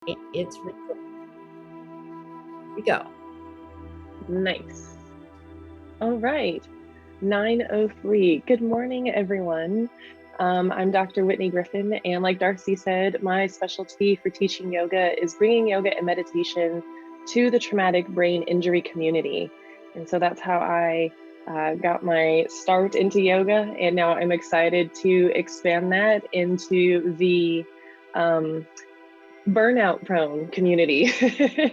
It's recording. Here we go. Nice. All right, 9:03. Good morning, everyone. I'm Dr. Whitney Griffin, and like Darcy said, my specialty for teaching yoga is bringing yoga and meditation to the traumatic brain injury community. And so that's how I got my start into yoga, and now I'm excited to expand that into the burnout prone community.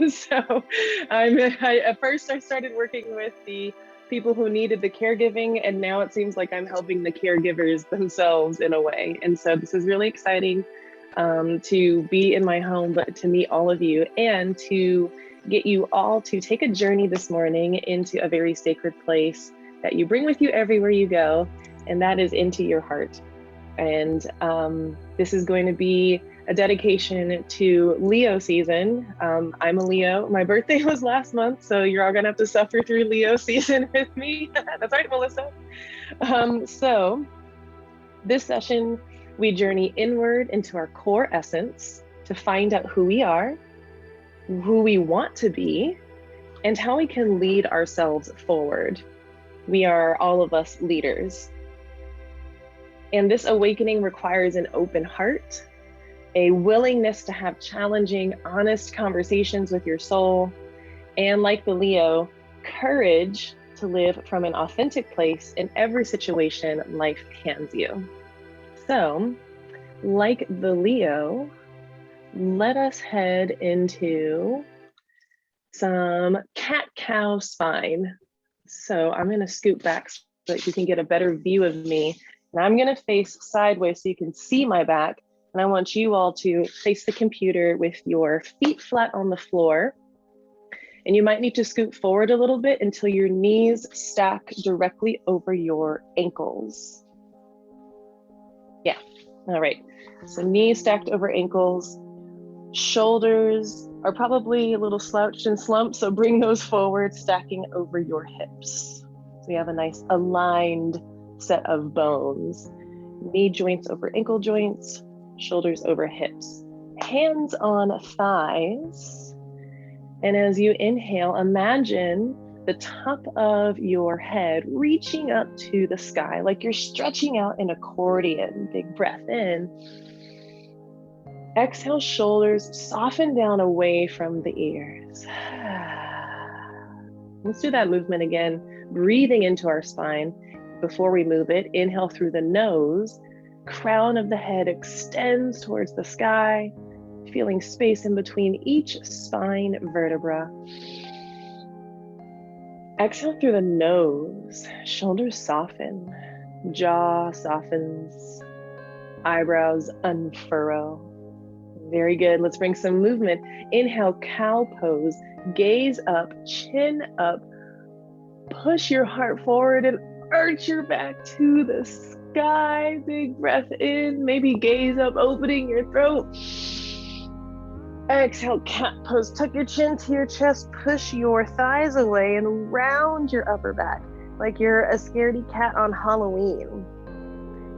So at first I started working with the people who needed the caregiving, and now it seems like I'm helping the caregivers themselves in a way. And so this is really exciting to be in my home, but to meet all of you and to get you all to take a journey this morning into a very sacred place that you bring with you everywhere you go, and that is into your heart. And this is going to be a dedication to Leo season. I'm a Leo. My birthday was last month, so you're all gonna have to suffer through Leo season with me. That's right, Melissa. So this session, we journey inward into our core essence to find out who we are, who we want to be, and how we can lead ourselves forward. We are all of us leaders. And this awakening requires an open heart, a willingness to have challenging, honest conversations with your soul, and like the Leo, courage to live from an authentic place in every situation life hands you. So, like the Leo, let us head into some cat-cow spine. So I'm going to scoot back so that you can get a better view of me. And I'm going to face sideways so you can see my back. And I want you all to face the computer with your feet flat on the floor. And you might need to scoot forward a little bit until your knees stack directly over your ankles. Yeah, all right. So knees stacked over ankles. Shoulders are probably a little slouched and slumped, so bring those forward, stacking over your hips. So you have a nice aligned set of bones. Knee joints over ankle joints, shoulders over hips, hands on thighs. And as you inhale, imagine the top of your head reaching up to the sky, like you're stretching out an accordion. Big breath in. Exhale, shoulders soften down away from the ears. Let's do that movement again, breathing into our spine. Before we move it, inhale through the nose. Crown of the head extends towards the sky, feeling space in between each spine vertebra. Exhale through the nose, shoulders soften, jaw softens, eyebrows unfurrow. Very good. Let's bring some movement. Inhale, cow pose, gaze up, chin up, push your heart forward and arch your back to the sky. Big breath in, maybe gaze up, opening your throat. Exhale, cat pose. Tuck your chin to your chest, push your thighs away and round your upper back like you're a scaredy cat on Halloween.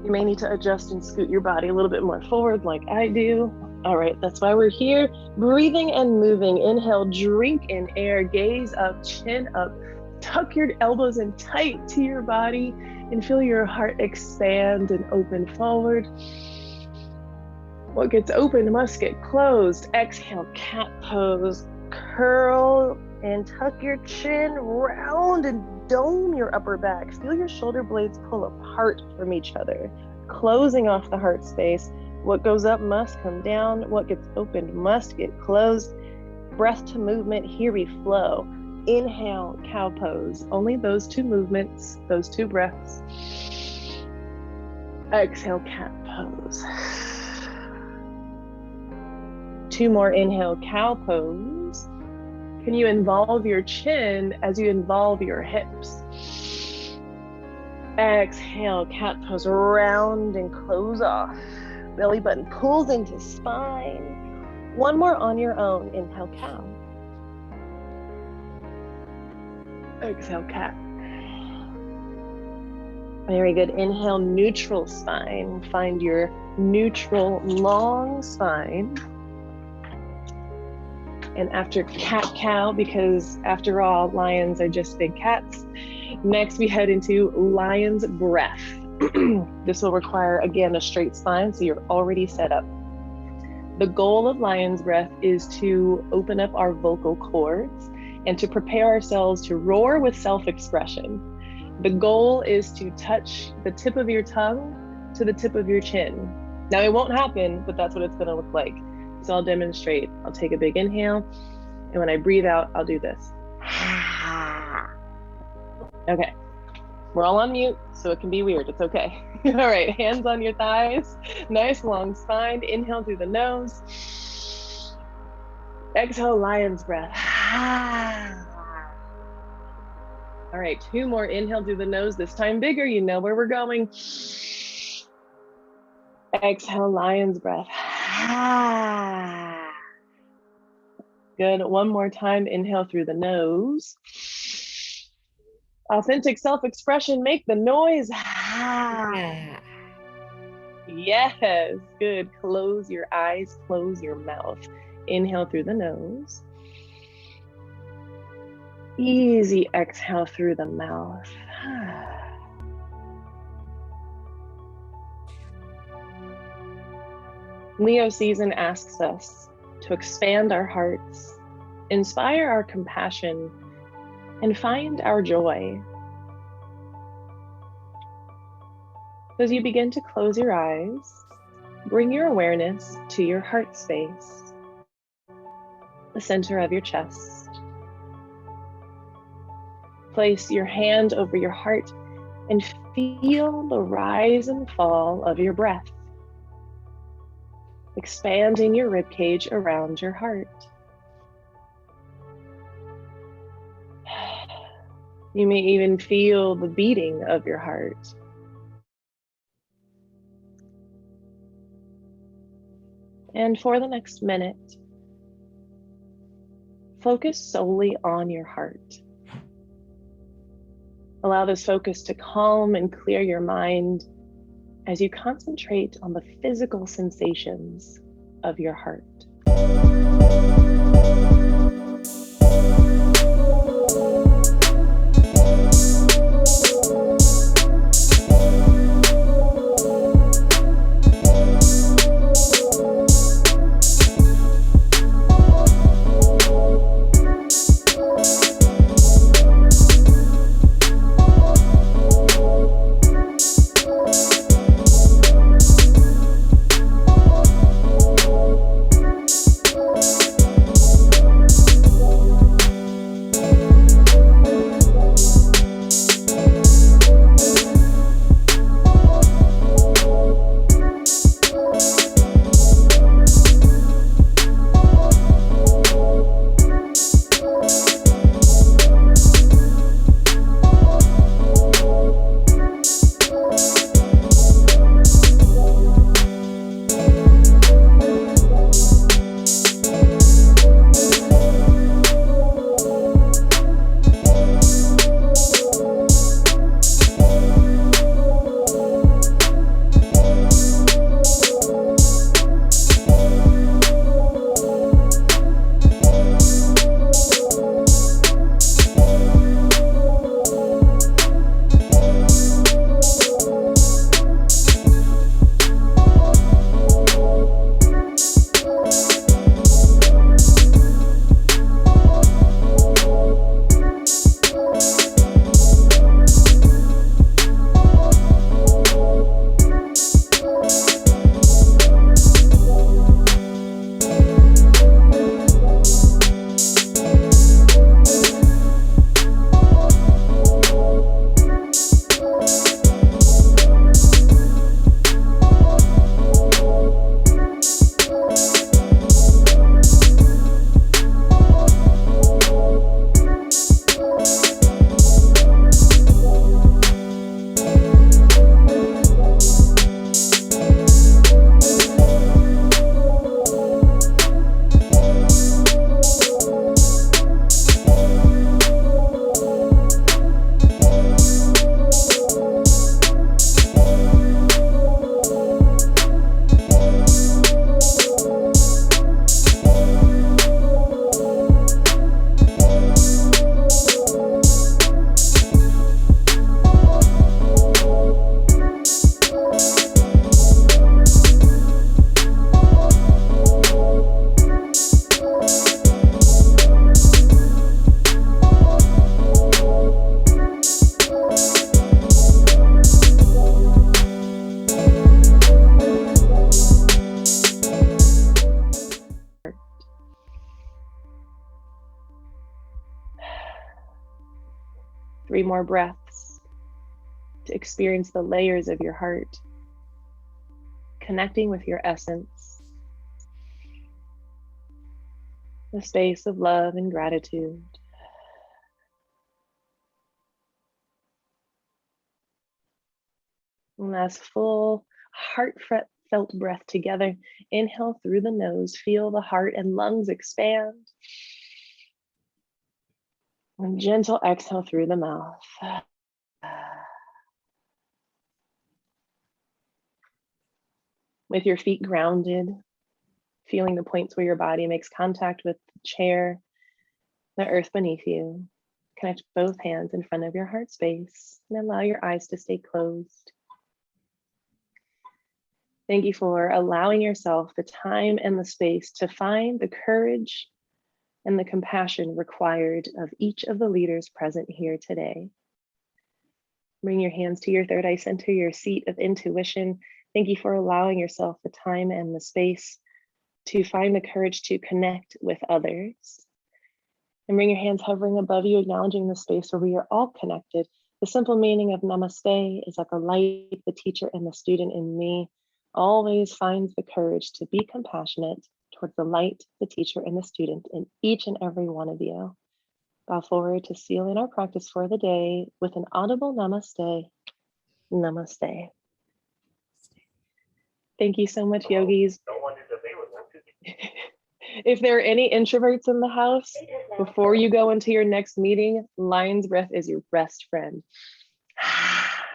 You may need to adjust and scoot your body a little bit more forward like I do. All right, that's why we're here. Breathing and moving. Inhale, drink in air, gaze up, chin up. Tuck your elbows in tight to your body and feel your heart expand and open forward. What gets open must get closed. Exhale, cat pose. Curl and tuck your chin, round and dome your upper back. Feel your shoulder blades pull apart from each other, closing off the heart space. What goes up must come down. What gets opened must get closed. Breath to movement, here we flow. Inhale, cow pose. Only those two movements, those two breaths. Exhale, cat pose. Two more. Inhale, cow pose. Can you involve your chin as you involve your hips? Exhale, cat pose. Round and close off. Belly button pulls into spine. One more on your own. Inhale, cow. Exhale, cat. Very good. Inhale, neutral spine. Find your neutral long spine. And after cat-cow, because after all, lions are just big cats, next we head into lion's breath. This will require, again, a straight spine, so you're already set up. The goal of lion's breath is to open up our vocal cords and to prepare ourselves to roar with self-expression. The goal is to touch the tip of your tongue to the tip of your chin. Now, it won't happen, but that's what it's going to look like. So I'll demonstrate. I'll take a big inhale, and when I breathe out, I'll do this. Okay, we're all on mute, so it can be weird. It's okay. All right, hands on your thighs, nice long spine. Inhale through the nose. Exhale, lion's breath. All right, 2 more. Inhale through the nose, this time bigger. You know where we're going. Exhale, lion's breath. Good. 1 more time. Inhale through the nose. Authentic self-expression. Make the noise. Yeah. Yes. Good. Close your eyes. Close your mouth. Inhale through the nose. Easy exhale through the mouth. Leo season asks us to expand our hearts, inspire our compassion, and find our joy. As you begin to close your eyes, bring your awareness to your heart space, the center of your chest. Place your hand over your heart and feel the rise and fall of your breath, expanding your ribcage around your heart. You may even feel the beating of your heart. And for the next minute, focus solely on your heart. Allow this focus to calm and clear your mind as you concentrate on the physical sensations of your heart. 3 more breaths to experience the layers of your heart, connecting with your essence, the space of love and gratitude. And last full heartfelt breath together. Inhale through the nose, feel the heart and lungs expand. And gentle exhale through the mouth. With your feet grounded, feeling the points where your body makes contact with the chair, the earth beneath you. Connect both hands in front of your heart space and allow your eyes to stay closed. Thank you for allowing yourself the time and the space to find the courage and the compassion required of each of the leaders present here today. Bring your hands to your third eye center, your seat of intuition. Thank you for allowing yourself the time and the space to find the courage to connect with others. And bring your hands hovering above you, acknowledging the space where we are all connected. The simple meaning of namaste is that the light, the teacher, and the student in me always finds the courage to be compassionate towards the light, the teacher, and the student in each and every one of you. Bow forward to seal in our practice for the day with an audible namaste. Namaste. Thank you so much, yogis. No one is available. If there are any introverts in the house, before you go into your next meeting, lion's breath is your best friend.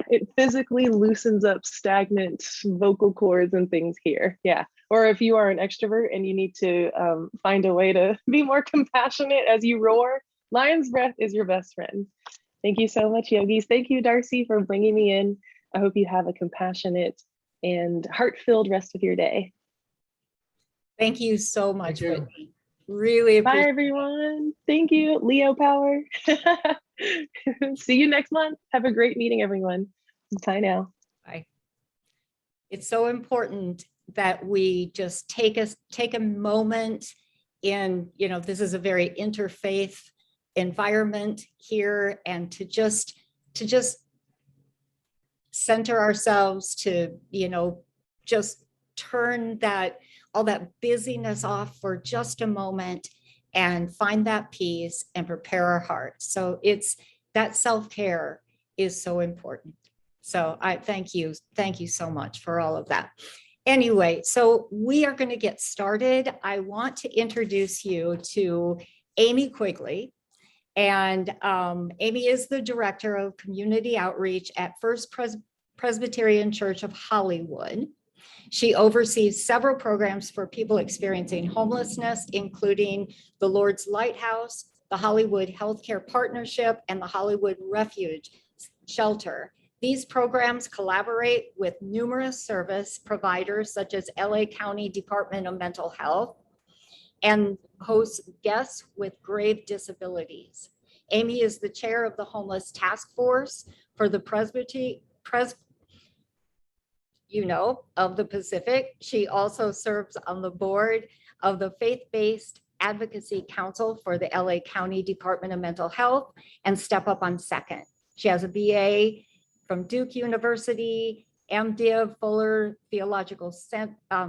It physically loosens up stagnant vocal cords and things here. Yeah. Or if you are an extrovert and you need to find a way to be more compassionate as you roar, lion's breath is your best friend. Thank you so much, yogis. Thank you, Darcy, for bringing me in. I hope you have a compassionate and heart-filled rest of your day. Thank you so much, Whitney. Really appreciate Bye, everyone. Thank you, Leo Power. See you next month. Have a great meeting, everyone. Bye now. Bye. It's so important that we just take a moment in, this is a very interfaith environment here, and to just center ourselves, to, just turn all that busyness off for just a moment and find that peace and prepare our hearts. So it's that self-care is so important. So I thank you so much for all of that. Anyway, so we are going to get started. I want to introduce you to Amie Quigley. And Amie is the Director of Community Outreach at First Presbyterian Church of Hollywood. She oversees several programs for people experiencing homelessness, including the Lord's Lighthouse, the Hollywood Healthcare Partnership, and the Hollywood Refuge Shelter. These programs collaborate with numerous service providers such as LA County Department of Mental Health and hosts guests with grave disabilities. Amie is the chair of the Homeless Task Force for the of the Pacific. She also serves on the board of the Faith-Based Advocacy Council for the LA County Department of Mental Health and Step Up on Second. She has a BA from Duke University, MDiv Fuller Theological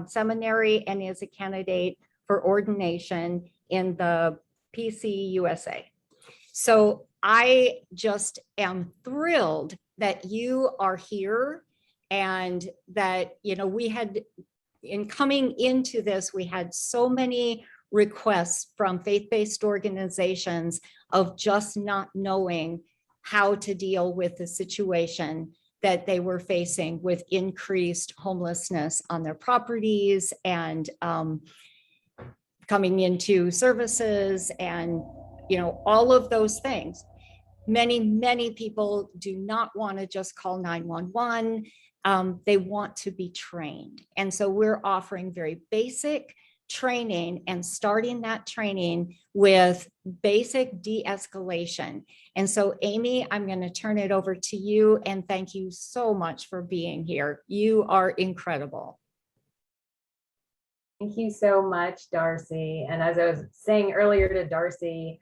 Seminary, and is a candidate for ordination in the PCUSA. So I just am thrilled that you are here, and that, we had, in coming into this, we had so many requests from faith-based organizations of just not knowing how to deal with the situation that they were facing with increased homelessness on their properties and coming into services and, all of those things. Many people do not want to just call 911. They want to be trained. And so we're offering very basic training and starting that training with basic de-escalation. And so Amie, I'm going to turn it over to you, and thank you so much for being here. You are incredible. Thank you so much, Darcy. And as I was saying earlier to Darcy,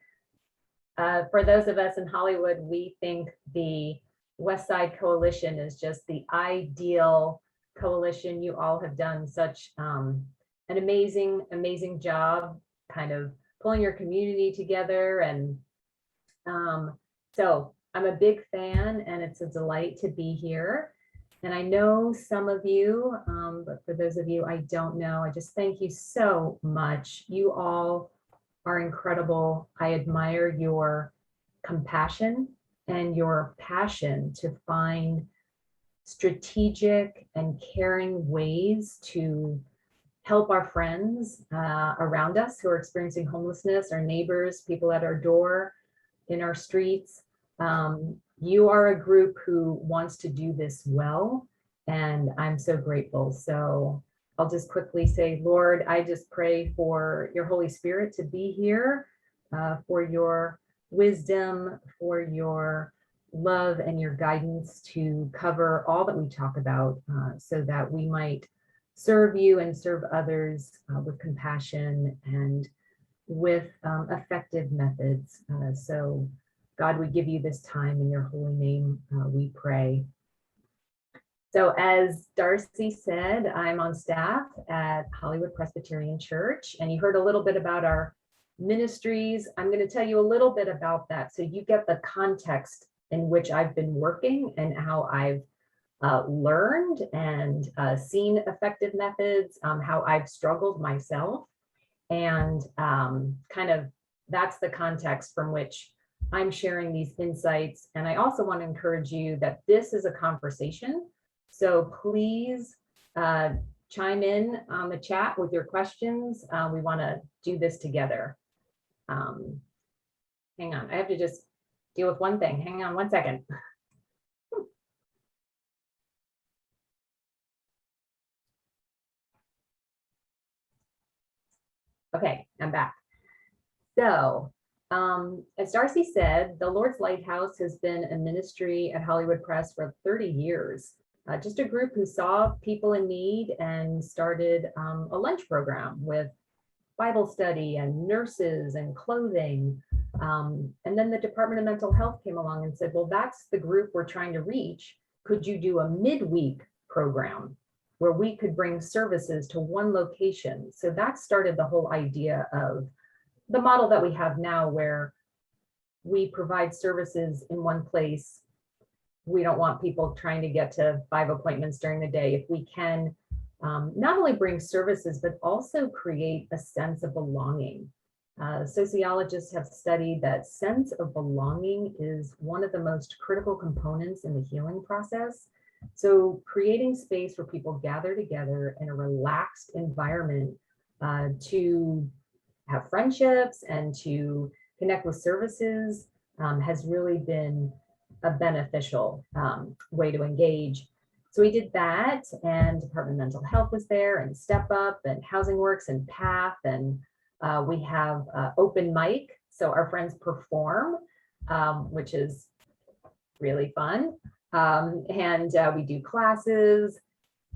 For those of us in Hollywood, we think the West Side Coalition is just the ideal coalition. You all have done such an amazing job kind of pulling your community together. And so I'm a big fan, and it's a delight to be here. And I know some of you, but for those of you I don't know, I just thank you so much. You all are incredible. I admire your compassion and your passion to find strategic and caring ways to help our friends around us who are experiencing homelessness, our neighbors, people at our door, in our streets. You are a group who wants to do this well, and I'm so grateful. So I'll just quickly say, Lord, I just pray for your Holy Spirit to be here, for your wisdom, for your love and your guidance to cover all that we talk about, so that we might serve you and serve others with compassion and with effective methods. So God, we give you this time in your holy name, we pray. So as Darcy said, I'm on staff at Hollywood Presbyterian Church, and you heard a little bit about our ministries. I'm going to tell you a little bit about that so you get the context in which I've been working and how I've learned and seen effective methods, how I've struggled myself. And kind of that's the context from which I'm sharing these insights. And I also want to encourage you that this is a conversation. So please chime in on the chat with your questions. We want to do this together. Hang on, I have to just deal with one thing. Hang on one second. Okay, I'm back. So as Darcy said, the Lord's Lighthouse has been a ministry at Hollywood Press for 30 years. Just a group who saw people in need and started a lunch program with Bible study and nurses and clothing. And then the Department of Mental Health came along and said, well, that's the group we're trying to reach. Could you do a midweek program where we could bring services to one location? So that started the whole idea of the model that we have now, where we provide services in one place. We don't want people trying to get to 5 appointments during the day. If we can not only bring services, but also create a sense of belonging. Sociologists have studied that sense of belonging is one of the most critical components in the healing process. So creating space where people gather together in a relaxed environment to have friendships and to connect with services has really been a beneficial way to engage. So we did that, and Department of Mental Health was there, and Step Up, and Housing Works, and PATH, and we have open mic. So our friends perform, which is really fun. And we do classes.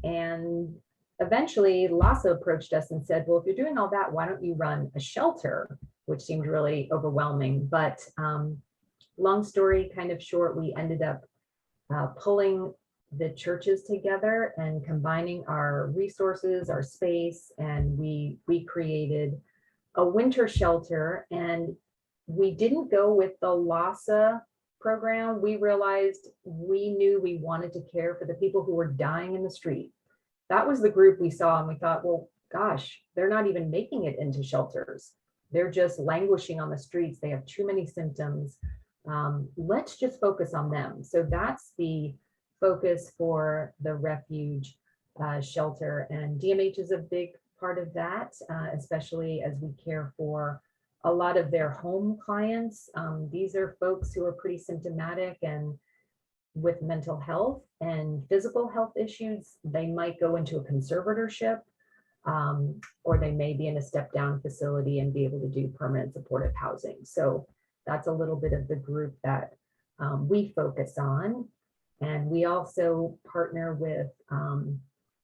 And eventually LASA approached us and said, well, if you're doing all that, why don't you run a shelter? Which seemed really overwhelming. But long story kind of short, we ended up pulling the churches together and combining our resources, our space, and we created a winter shelter. And we didn't go with the LASA program. We realized we knew we wanted to care for the people who were dying in the street. That was the group we saw, and we thought, well, gosh, they're not even making it into shelters. They're just languishing on the streets. They have too many symptoms. Let's just focus on them. So that's the focus for the refuge shelter, and DMH is a big part of that, especially as we care for a lot of their home clients. These are folks who are pretty symptomatic and with mental health and physical health issues. They might go into a conservatorship, or they may be in a step down facility and be able to do permanent supportive housing. So that's a little bit of the group that we focus on. And we also partner with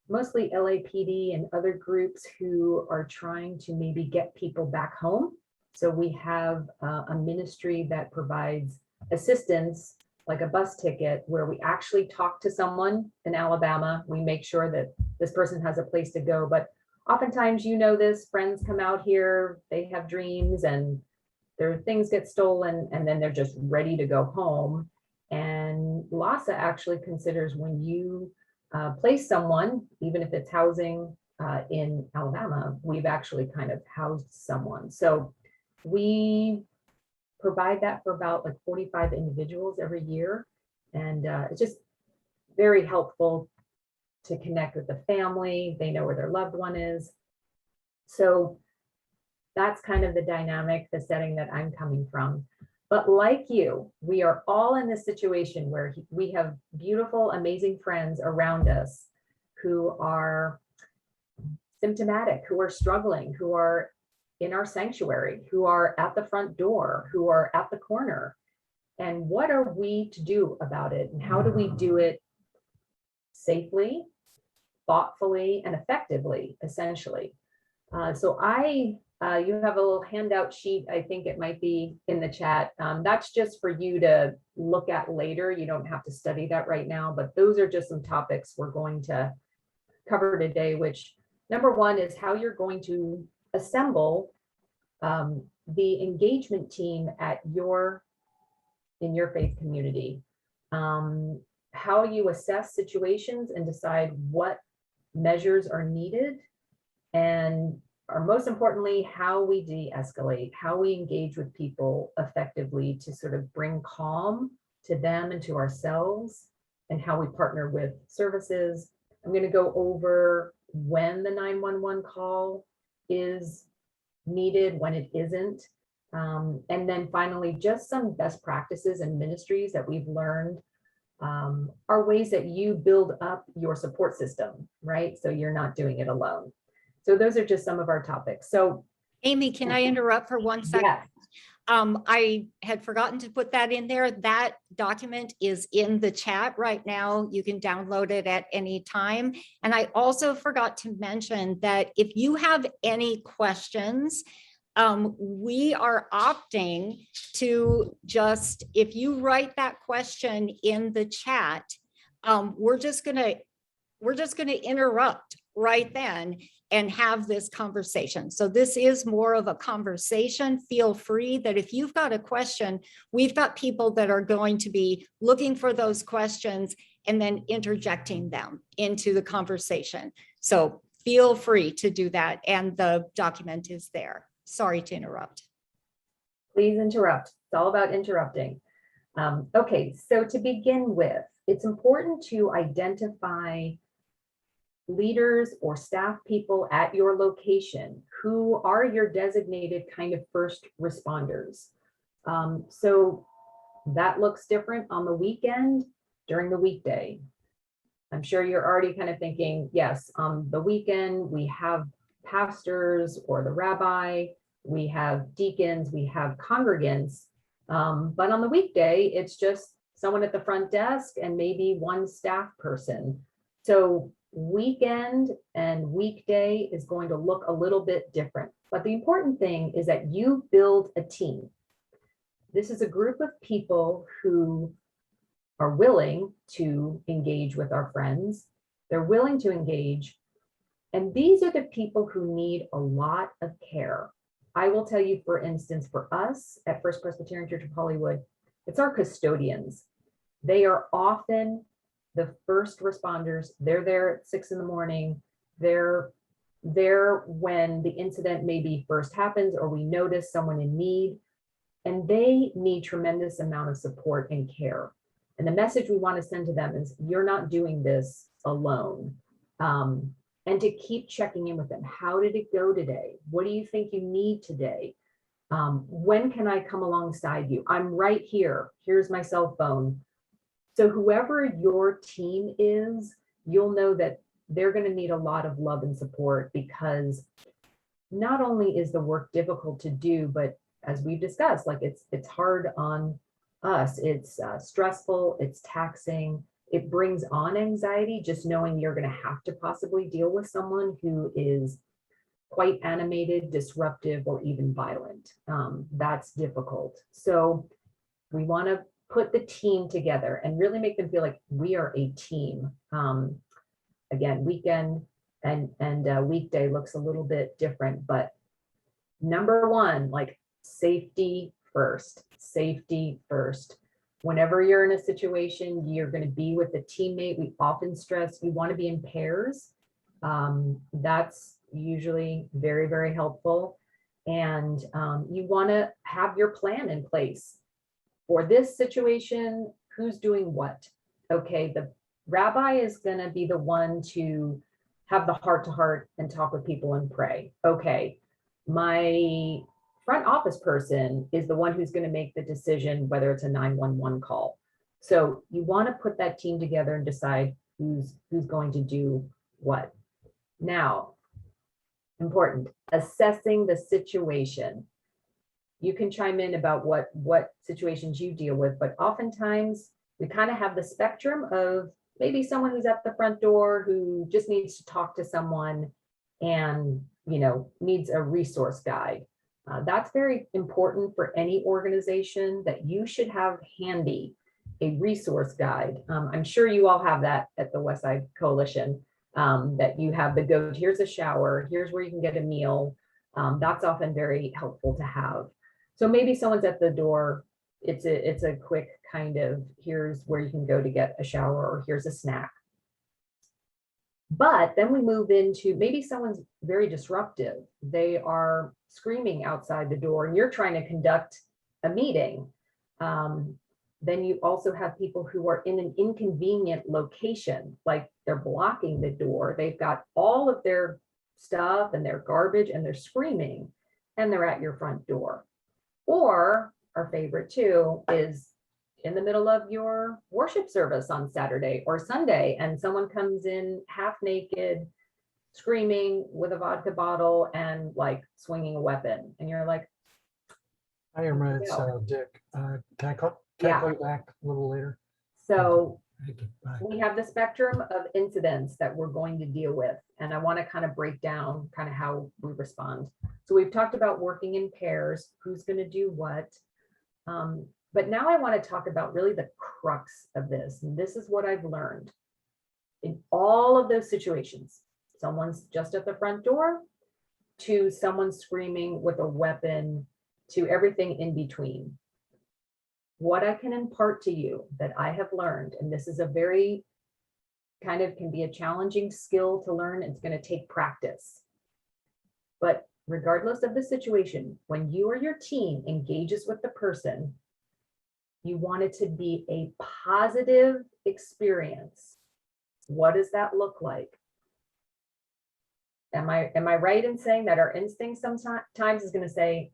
mostly LAPD and other groups who are trying to maybe get people back home So we have a ministry that provides assistance, like a bus ticket, where we actually talk to someone in Alabama. We make sure that this person has a place to go. But oftentimes, you know this, friends come out here, they have dreams and their things get stolen, and then they're just ready to go home. And LASA actually considers when you place someone, even if it's housing in Alabama, we've actually kind of housed someone. So we provide that for about like 45 individuals every year. And it's just very helpful to connect with the family. They know where their loved one is. So that's kind of the dynamic, the setting that I'm coming from. But like you, we are all in this situation where we have beautiful, amazing friends around us who are symptomatic, who are struggling, who are in our sanctuary, who are at the front door, who are at the corner. And what are we to do about it? And how do we do it safely, thoughtfully, and effectively, essentially? You have a little handout sheet. I think it might be in the chat. That's just for you to look at later. You don't have to study that right now, but those are just some topics we're going to cover today, which number one is how you're going to assemble the engagement team in your faith community. How you assess situations and decide what measures are needed, and or most importantly, how we de-escalate, how we engage with people effectively to sort of bring calm to them and to ourselves, and how we partner with services. I'm going to go over when the 911 call is needed, when it isn't. And then finally, just some best practices and ministries that we've learned are ways that you build up your support system, right? So you're not doing it alone. So those are just some of our topics. So Amie, can I interrupt for 1 second? yes, I had forgotten to put that in there. That document is in the chat right now. You can download it at any time. And I also forgot to mention that if you have any questions, we are opting to just, if you write that question in the chat, we're just gonna interrupt right then and have this conversation. So this is more of a conversation. Feel free that if you've got a question, we've got people that are going to be looking for those questions and then interjecting them into the conversation. So feel free to do that. And the document is there. Sorry to interrupt. please interrupt. It's all about interrupting. Okay, so to begin with, it's important to identify leaders or staff people at your location who are your designated kind of first responders. So that looks different on the weekend, during the weekday. I'm sure you're already kind of thinking, yes, on the weekend, we have pastors or the rabbi, we have deacons, we have congregants. But on the weekday, it's just someone at the front desk and maybe one staff person. So weekend and weekday is going to look a little bit different. But the important thing is that you build a team. This is a group of people who are willing to engage with our friends. They're willing to engage. And these are the people who need a lot of care. I will tell you, for instance, for us at First Presbyterian Church of Hollywood, it's our custodians. They are often the first responders. They're there at 6 in the morning. They're there when the incident maybe first happens or we notice someone in need, and they need tremendous amount of support and care. And the message we want to send to them is, you're not doing this alone. And to keep checking in with them. How did it go today? What do you think you need today? When can I come alongside you? I'm right here. Here's my cell phone. So whoever your team is, you'll know that they're going to need a lot of love and support, because not only is the work difficult to do, but as we've discussed, like it's hard on us. It's stressful, it's taxing. It brings on anxiety, just knowing you're going to have to possibly deal with someone who is quite animated, disruptive, or even violent. That's difficult. So we want to put the team together and really make them feel like we are a team. Again, weekend and weekday looks a little bit different, but number one, like safety first, safety first. Whenever you're in a situation, you're going to be with a teammate. We often stress you want to be in pairs. That's usually very, very helpful. And you want to have your plan in place. For this situation, who's doing what? Okay, the rabbi is going to be the one to have the heart to heart and talk with people and pray. Okay, my front office person is the one who's going to make the decision whether it's a 911 call. So you want to put that team together and decide who's going to do what. Now, important, assessing the situation. You can chime in about what situations you deal with, but oftentimes we kind of have the spectrum of maybe someone who's at the front door who just needs to talk to someone and, you know, needs a resource guide. That's very important for any organization, that you should have handy a resource guide. I'm sure you all have that at the Westside Coalition, that you have the go, here's a shower, here's where you can get a meal. That's often very helpful to have. So maybe someone's at the door, it's a quick kind of, here's where you can go to get a shower, or here's a snack. But then we move into maybe someone's very disruptive. They are screaming outside the door and you're trying to conduct a meeting. Then you also have people who are in an inconvenient location, like they're blocking the door. They've got all of their stuff and their garbage and they're screaming and they're at your front door. Or our favorite too is in the middle of your worship service on Saturday or Sunday, and someone comes in half naked, screaming with a vodka bottle and like swinging a weapon. And you're like, Hi, Irma, it's Dick. Can I call you back a little later? So Thank you. Bye. we have the spectrum of incidents that we're going to deal with. And I want to kind of break down kind of how we respond. So we've talked about working in pairs, who's going to do what. But now I want to talk about really the crux of this. And this is what I've learned in all of those situations. Someone's just at the front door, to someone screaming with a weapon, to everything in between. What I can impart to you that I have learned, and this is a very kind of can be a challenging skill to learn. It's going to take practice. But regardless of the situation, when you or your team engages with the person, you want it to be a positive experience. What does that look like? Am I right in saying that our instinct sometimes is going to say,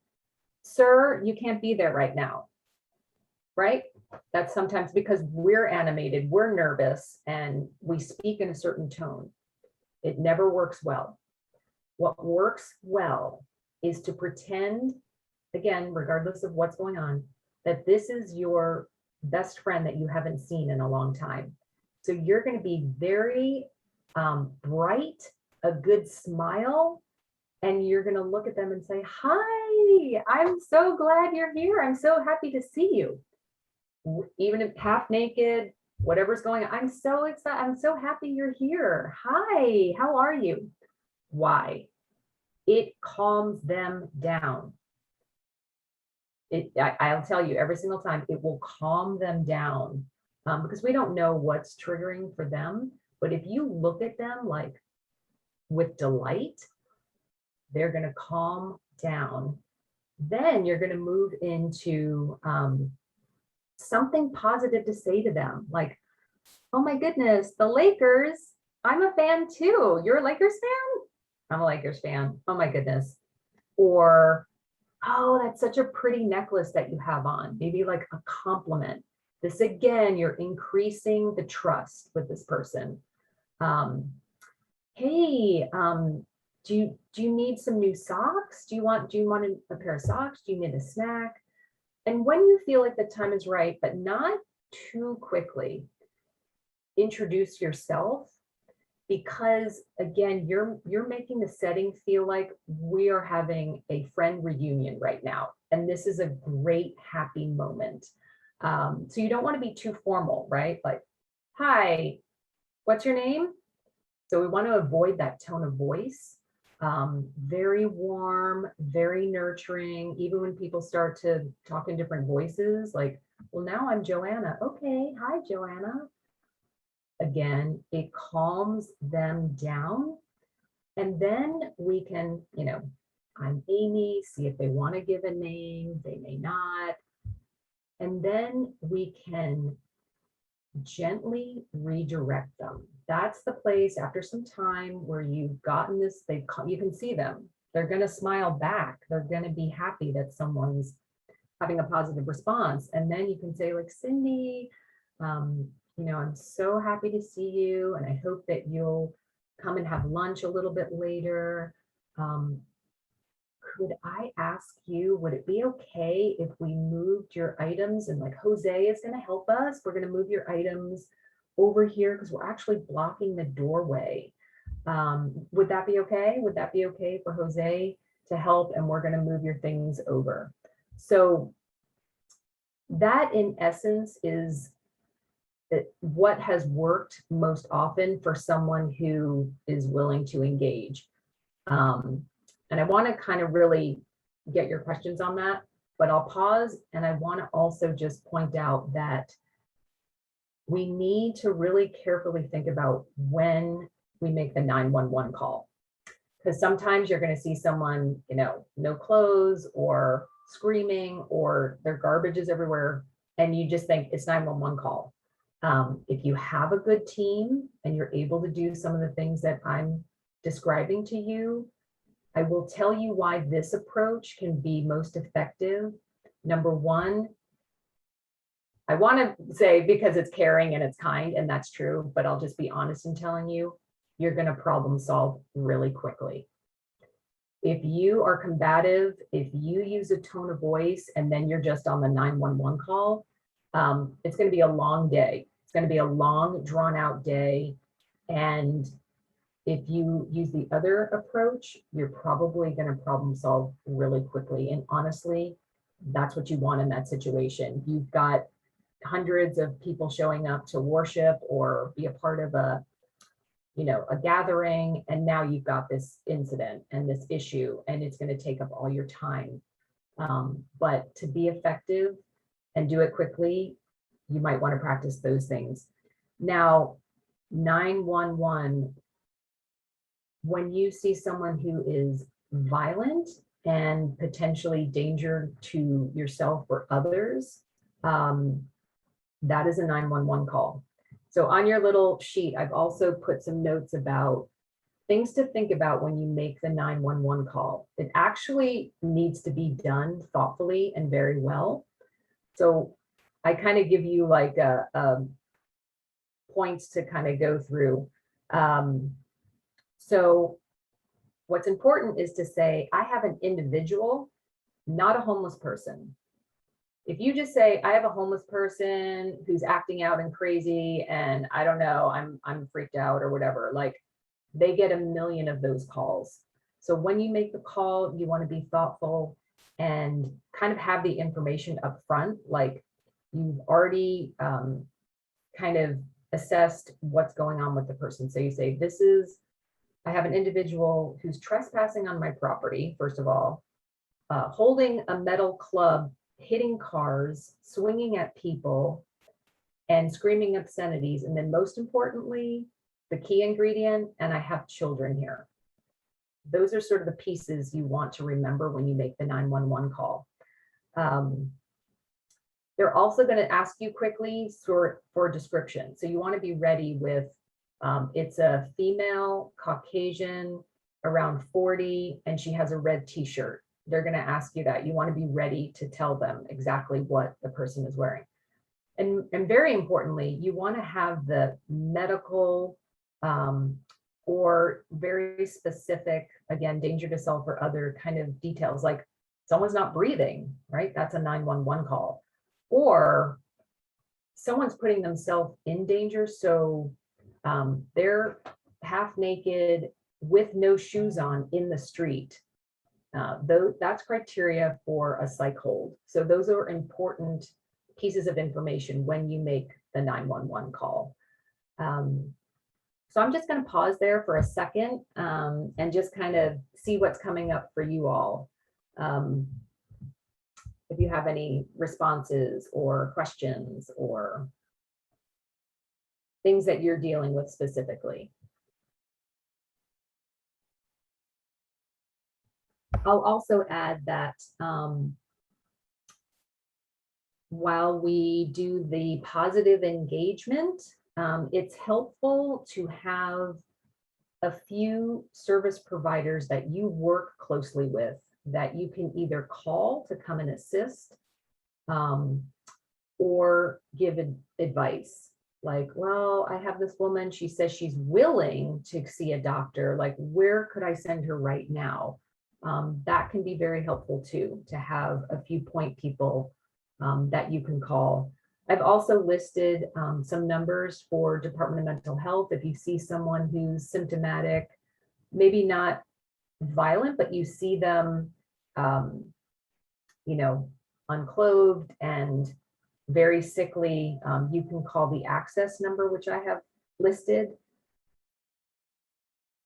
sir, you can't be there right now, right? That's sometimes because we're animated, we're nervous, and we speak in a certain tone. It never works well. What works well is to pretend, again, regardless of what's going on, that this is your best friend that you haven't seen in a long time. So you're going to be very bright, a good smile, and you're going to look at them and say, hi, I'm so glad you're here. I'm so happy to see you. Even if half naked, whatever's going on, I'm so excited. I'm so happy you're here. Hi, how are you? Why? It calms them down. I'll tell you every single time, it will calm them down because we don't know what's triggering for them. But if you look at them like with delight, they're going to calm down. Then you're going to move into something positive to say to them, like, oh my goodness, the Lakers, I'm a fan too. You're a Lakers fan? I'm a Lakers fan. Oh my goodness. Or, oh, that's such a pretty necklace that you have on. Maybe like a compliment. This again, you're increasing the trust with this person. Hey, do you need some new socks? Do you want a pair of socks? Do you need a snack? And when you feel like the time is right, but not too quickly, introduce yourself because again, you're making the setting feel like we are having a friend reunion right now. And this is a great, happy moment. So you don't want to be too formal, right? Like, hi, what's your name? So we want to avoid that tone of voice. Very warm, very nurturing. Even when people start to talk in different voices, like, well, now I'm Joanna. Okay, hi, Joanna. Again, it calms them down. And then we can, I'm Amie, see if they want to give a name, they may not. And then we can gently redirect them. That's the place after some time where you've gotten this, you can see them. They're going to smile back. They're going to be happy that someone's having a positive response. And then you can say, like, Cindy, I'm so happy to see you, and I hope that you'll come and have lunch a little bit later. Could I ask you, would it be okay if we moved your items? And like, Jose is going to help us. We're going to move your items over here because we're actually blocking the doorway. Would that be okay? Would that be okay for Jose to help? And we're going to move your things over. So that in essence is what has worked most often for someone who is willing to engage. And I want to kind of really get your questions on that, but I'll pause, and I want to also just point out that we need to really carefully think about when we make the 911 call. Because sometimes you're going to see someone, no clothes or screaming, or their garbage is everywhere, and you just think it's 911 call. If you have a good team and you're able to do some of the things that I'm describing to you, I will tell you why this approach can be most effective. Number one, I want to say because it's caring and it's kind, and that's true, but I'll just be honest in telling you, you're going to problem solve really quickly. If you are combative, if you use a tone of voice and then you're just on the 911 call, it's going to be a long day. It's going to be a long, drawn out day. And if you use the other approach, you're probably going to problem solve really quickly. And honestly, that's what you want in that situation. You've got hundreds of people showing up to worship or be a part of a gathering, and now you've got this incident and this issue, and it's going to take up all your time. But to be effective and do it quickly, you might want to practice those things. Now, 911, when you see someone who is violent and potentially danger to yourself or others, that is a 911 call. So on your little sheet, I've also put some notes about things to think about when you make the 911 call. It actually needs to be done thoughtfully and very well. So I kind of give you like points to kind of go through. So what's important is to say, I have an individual, not a homeless person. If you just say, I have a homeless person who's acting out and crazy, and I don't know, I'm freaked out or whatever, like they get a million of those calls. So when you make the call, you want to be thoughtful and kind of have the information up front, like you've already kind of assessed what's going on with the person. So you say, I have an individual who's trespassing on my property, first of all, holding a metal club, hitting cars, swinging at people, and screaming obscenities. And then most importantly, the key ingredient, and I have children here. Those are sort of the pieces you want to remember when you make the 911 call. They're also going to ask you quickly for a description. So you want to be ready with, it's a female, Caucasian, around 40, and she has a red t-shirt. They're going to ask you that. You want to be ready to tell them exactly what the person is wearing. And very importantly, you want to have the medical or very specific, again, danger to self or other kind of details, like someone's not breathing, right? That's a 911 call. Or someone's putting themselves in danger. So they're half naked with no shoes on in the street. That's criteria for a psych hold. So those are important pieces of information when you make the 911 call. So I'm just going to pause there for a second and just kind of see what's coming up for you all. If you have any responses or questions or things that you're dealing with specifically. I'll also add that while we do the positive engagement, it's helpful to have a few service providers that you work closely with that you can either call to come and assist or give advice. Like, well, I have this woman, she says she's willing to see a doctor. Like, where could I send her right now? That can be very helpful too, to have a few point people that you can call. I've also listed some numbers for Department of Mental Health. If you see someone who's symptomatic, maybe not violent, but you see them, unclothed and very sickly, you can call the access number, which I have listed.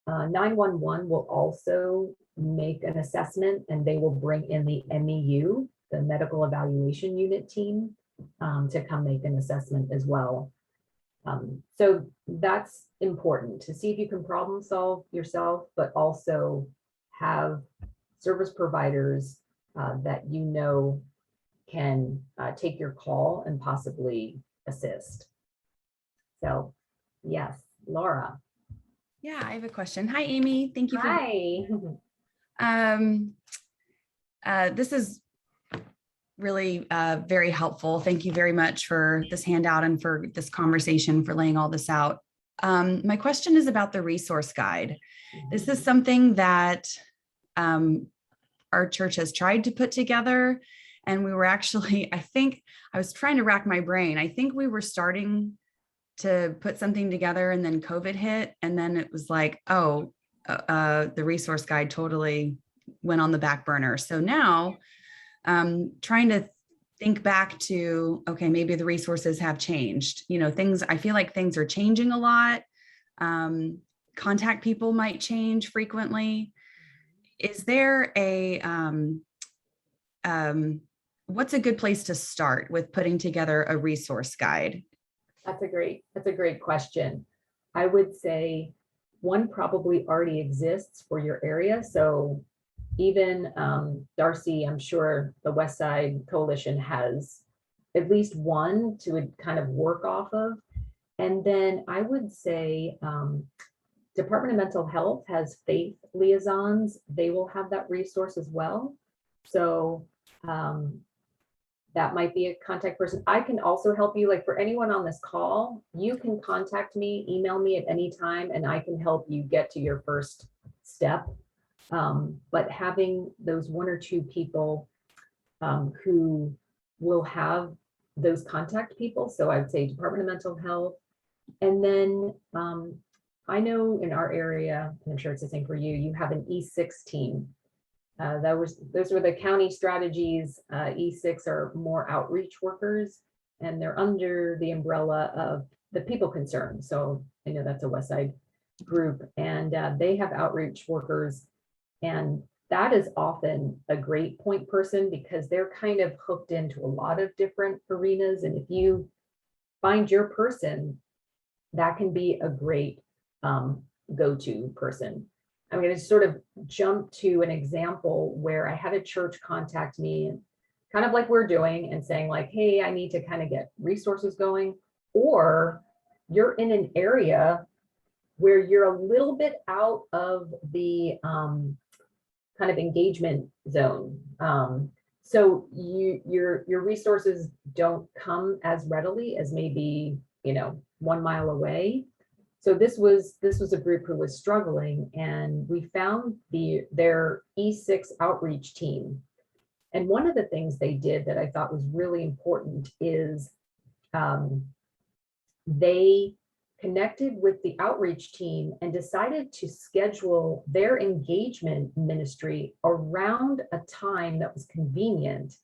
911 will also make an assessment, and they will bring in the MEU, the Medical Evaluation Unit team, to come make an assessment as well. So that's important to see if you can problem solve yourself, but also have service providers that you know can take your call and possibly assist. So yes, Laura. Yeah, I have a question. Hi, Amy. Thank you for. Hi. This is really very helpful. Thank you very much for this handout and for this conversation, for laying all this out. My question is about the resource guide. This is something that our church has tried to put together. And we were actually, I think, I was trying to rack my brain. I think we were starting to put something together and then COVID hit. And then it was like, oh, the resource guide totally went on the back burner. So now trying to think back to, okay, maybe the resources have changed. Things, I feel like things are changing a lot. Contact people might change frequently. Is there what's a good place to start with putting together a resource guide? That's a great question. I would say one probably already exists for your area. So even Darcy, I'm sure the West Side Coalition has at least one to kind of work off of. And then I would say Department of Mental Health has faith liaisons. They will have that resource as well. So that might be a contact person. I can also help you, like for anyone on this call, you can contact me, email me at any time, and I can help you get to your first step. But having those one or two people who will have those contact people. So I would say Department of Mental Health. And then I know in our area, and I'm sure it's the same for you, you have an E6 team. Those were the county strategies. E6 are more outreach workers, and they're under the umbrella of the people concerned. So I know that's a West Side group, and they have outreach workers, and that is often a great point person because they're kind of hooked into a lot of different arenas. And if you find your person, that can be a great go-to person. I'm going to sort of jump to an example where I had a church contact me, kind of like we're doing, and saying like, hey, I need to kind of get resources going, or you're in an area where you're a little bit out of the kind of engagement zone. So your resources don't come as readily as maybe, 1 mile away. So this was a group who was struggling, and we found their E6 outreach team. And one of the things they did that I thought was really important is they connected with the outreach team and decided to schedule their engagement ministry around a time that was convenient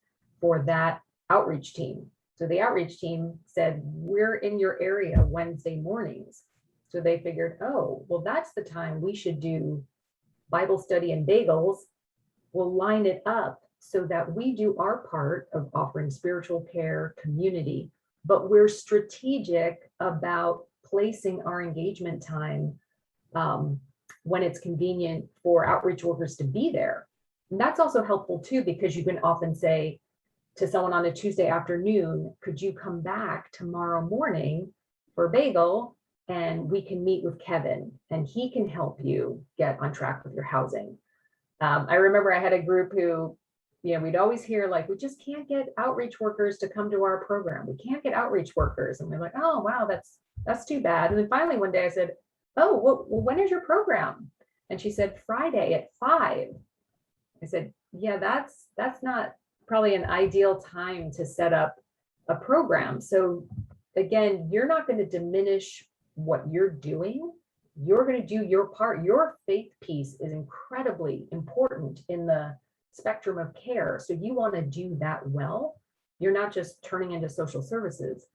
for that outreach team. So the outreach team said, we're in your area Wednesday mornings. So they figured, oh, well, that's the time we should do Bible study and bagels. We'll line it up so that we do our part of offering spiritual care, community, but we're strategic about placing our engagement time when it's convenient for outreach workers to be there. And that's also helpful too, because you can often say to someone on a Tuesday afternoon, could you come back tomorrow morning for bagel and we can meet with Kevin and he can help you get on track with your housing. I remember I had a group who, we'd always hear like, we just can't get outreach workers to come to our program. We can't get outreach workers. And we're like, oh, wow, that's too bad. And then finally one day I said, oh, well, when is your program? And she said, Friday at 5. I said, yeah, that's not probably an ideal time to set up a program. So again, you're not going to diminish what you're doing. You're going to do your part. Your faith piece is incredibly important in the spectrum of care. So you want to do that well. You're not just turning into social services,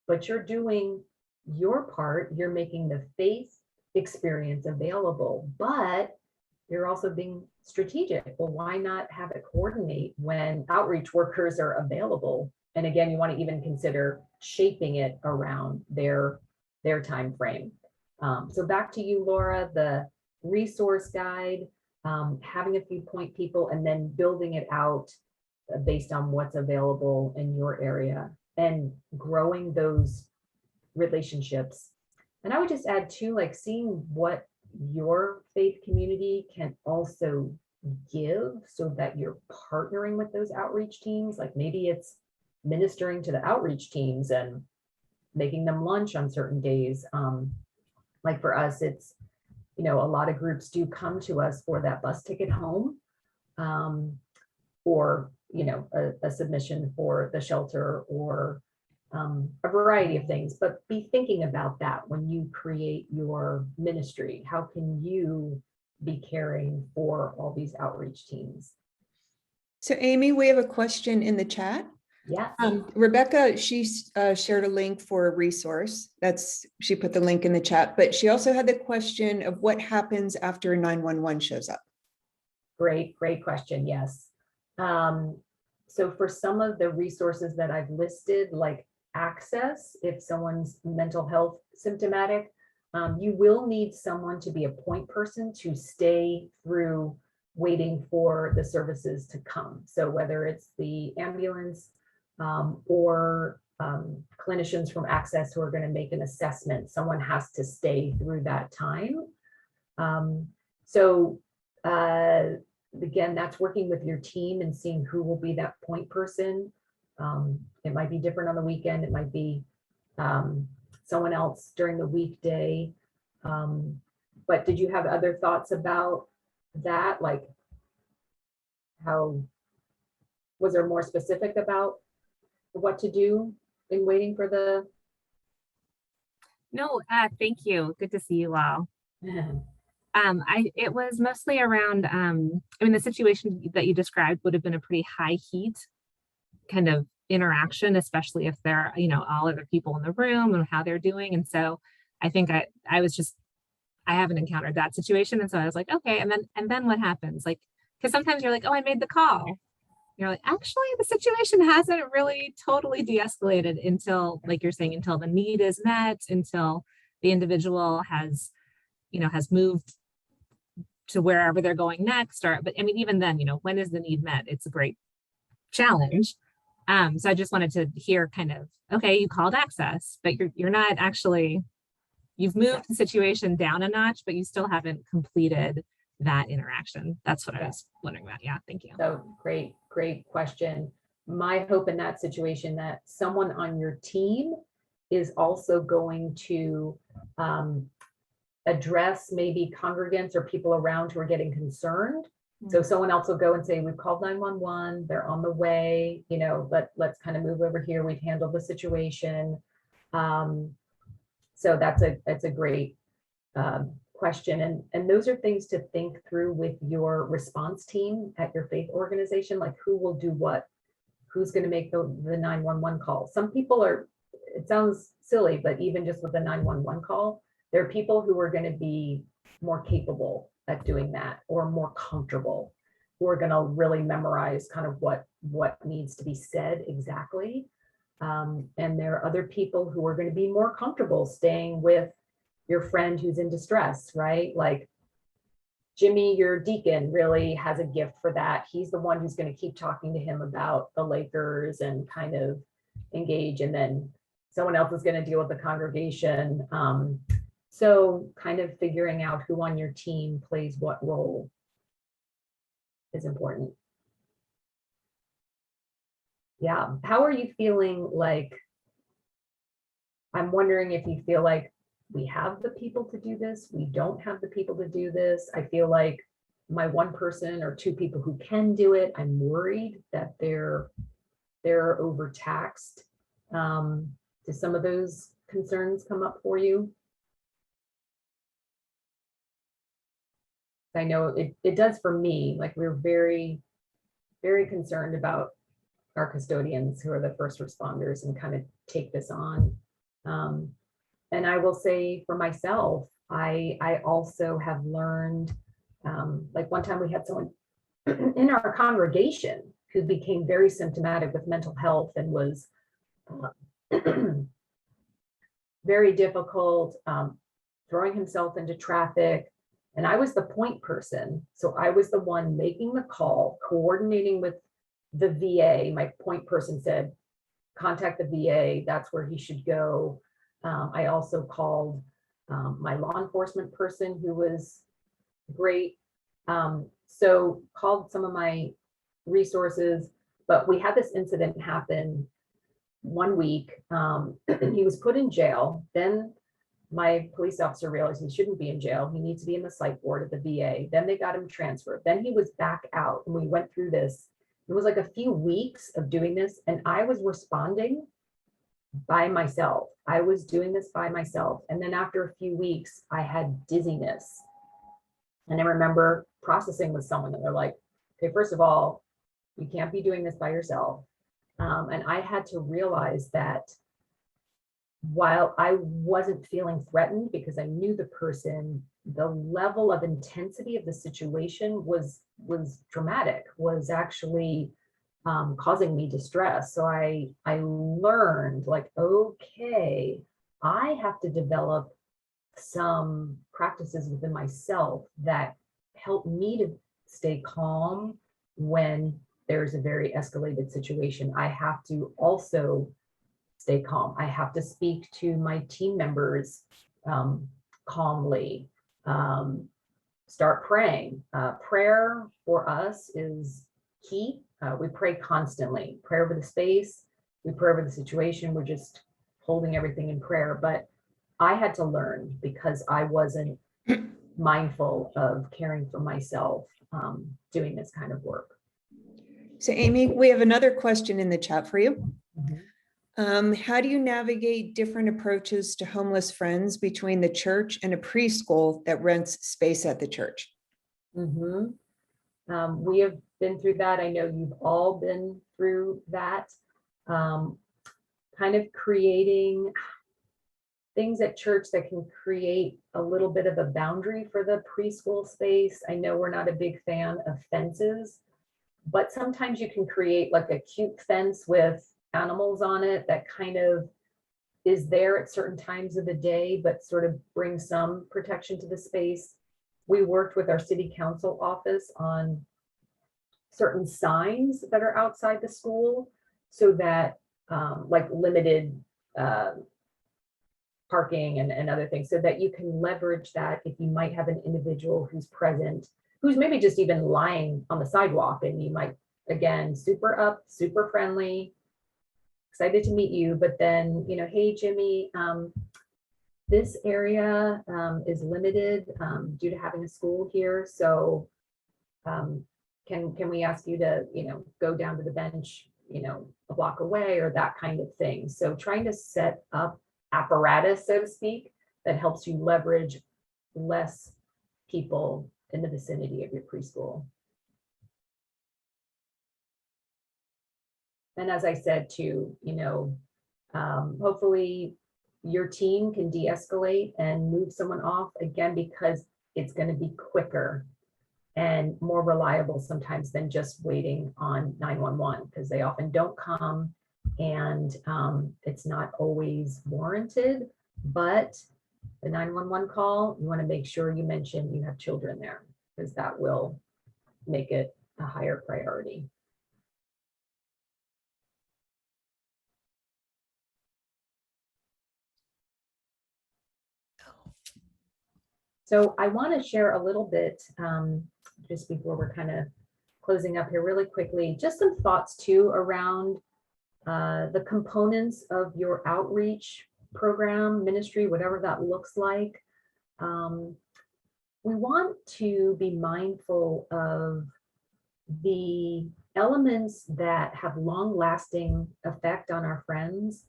but you're doing your part. You're making the faith experience available, but you're also being strategic. Well, why not have it coordinate when outreach workers are available? And again, you want to even consider shaping it around their time frame. So back to you, Laura, the resource guide, having a few point people and then building it out based on what's available in your area and growing those relationships. And I would just add too, like seeing what your faith community can also give so that you're partnering with those outreach teams. Like maybe it's ministering to the outreach teams and making them lunch on certain days. Like for us, it's, a lot of groups do come to us for that bus ticket home, or, a submission for the shelter or a variety of things, but be thinking about that when you create your ministry. How can you be caring for all these outreach teams? So Amy, we have a question in the chat. Yeah. Rebecca, she shared a link for a resource. She put the link in the chat, but she also had the question of what happens after 911 shows up. Great question. Yes. So for some of the resources that I've listed, like access, if someone's mental health symptomatic, you will need someone to be a point person to stay through waiting for the services to come. So whether it's the ambulance or clinicians from Access who are going to make an assessment, someone has to stay through that time. Again, that's working with your team and seeing who will be that point person. It might be different on the weekend. It might be someone else during the weekday. But did you have other thoughts about that? Like was there more specific about what to do in waiting for the? No, thank you. Good to see you all. It was mostly around, the situation that you described would have been a pretty high heat kind of interaction, especially if there are, all other people in the room and how they're doing. And so I think I haven't encountered that situation. And so I was like, okay. And then what happens? Like, because sometimes you're like, oh, I made the call. You're like, actually, the situation hasn't really totally de-escalated until, like you're saying, until the need is met, until the individual has moved to wherever they're going next. But even then, when is the need met? It's a great challenge. So I just wanted to hear kind of, okay, you called Access, but you're not actually, you've moved the situation down a notch, but you still haven't completed that interaction. That's what I was wondering about. Yeah, thank you. So great question. My hope in that situation that someone on your team is also going to address maybe congregants or people around who are getting concerned. So someone else will go and say, we've called 911, they're on the way, let's kind of move over here. We've handled the situation. So that's a great question. And those are things to think through with your response team at your faith organization, like who will do what, who's going to make the 911 call. Some people are, it sounds silly, but even just with the 911 call, there are people who are going to be more capable at doing that or more comfortable, who are going to really memorize kind of what needs to be said exactly. And there are other people who are going to be more comfortable staying with your friend who's in distress, right? Like Jimmy, your deacon, really has a gift for that. He's the one who's going to keep talking to him about the Lakers and kind of engage. And then someone else is going to deal with the congregation. So kind of figuring out who on your team plays what role is important. Yeah. How are you feeling? Like, I'm wondering if you feel like we have the people to do this, we don't have the people to do this. I feel like my one person or two people who can do it, I'm worried that they're overtaxed. Do some of those concerns come up for you? I know it does for me. Like, we're very, very concerned about our custodians who are the first responders and kind of take this on. And I will say for myself, I also have learned, like one time we had someone in our congregation who became very symptomatic with mental health and was very difficult, throwing himself into traffic. And I was the point person. So I was the one making the call, coordinating with the VA. My point person said, contact the VA, that's where he should go. I also called my law enforcement person who was great. So called some of my resources, but we had this incident happen one week. He was put in jail. Then my police officer realized he shouldn't be in jail. He needs to be in the psych ward at the VA. Then they got him transferred. Then he was back out, and we went through this. It was like a few weeks of doing this, and I was responding by myself. I was doing this by myself. And then after a few weeks, I had dizziness. And I remember processing with someone, and they're like, okay, first of all, you can't be doing this by yourself. And I had to realize that while I wasn't feeling threatened because I knew the person, the level of intensity of the situation was dramatic, was actually causing me distress. So I learned, like, okay, I have to develop some practices within myself that help me to stay calm when there's a very escalated situation. I have to also stay calm. I have to speak to my team members calmly, start praying. Prayer for us is key. We pray constantly. Pray over the space, we pray over the situation. We're just holding everything in prayer. But I had to learn, because I wasn't mindful of caring for myself, doing this kind of work. So Amie, we have another question in the chat for you. Mm-hmm. How do you navigate different approaches to homeless friends between the church and a preschool that rents space at the church? Mm-hmm. We have been through that. I know you've all been through that. Kind of creating things at church that can create a little bit of a boundary for the preschool space. I know we're not a big fan of fences, but sometimes you can create like a cute fence with animals on it that kind of is there at certain times of the day, but sort of brings some protection to the space. We worked with our city council office on certain signs that are outside the school, so that like limited parking and other things, so that you can leverage that if you might have an individual who's present, who's maybe just even lying on the sidewalk, and you might, again, super up, super friendly, excited to meet you, but then, you know, hey, Jimmy, this area is limited due to having a school here. So can we ask you to, you know, go down to the bench, you know, a block away, or that kind of thing. So trying to set up apparatus, so to speak, that helps you leverage less people in the vicinity of your preschool. And as I said too, hopefully your team can de-escalate and move someone off, again, because it's going to be quicker and more reliable sometimes than just waiting on 911, because they often don't come, and it's not always warranted. But the 911 call, you want to make sure you mention you have children there, because that will make it a higher priority. So I want to share a little bit, just before we're kind of closing up here really quickly, just some thoughts too around the components of your outreach program, ministry, whatever that looks like. We want to be mindful of the elements that have long-lasting effect on our friends,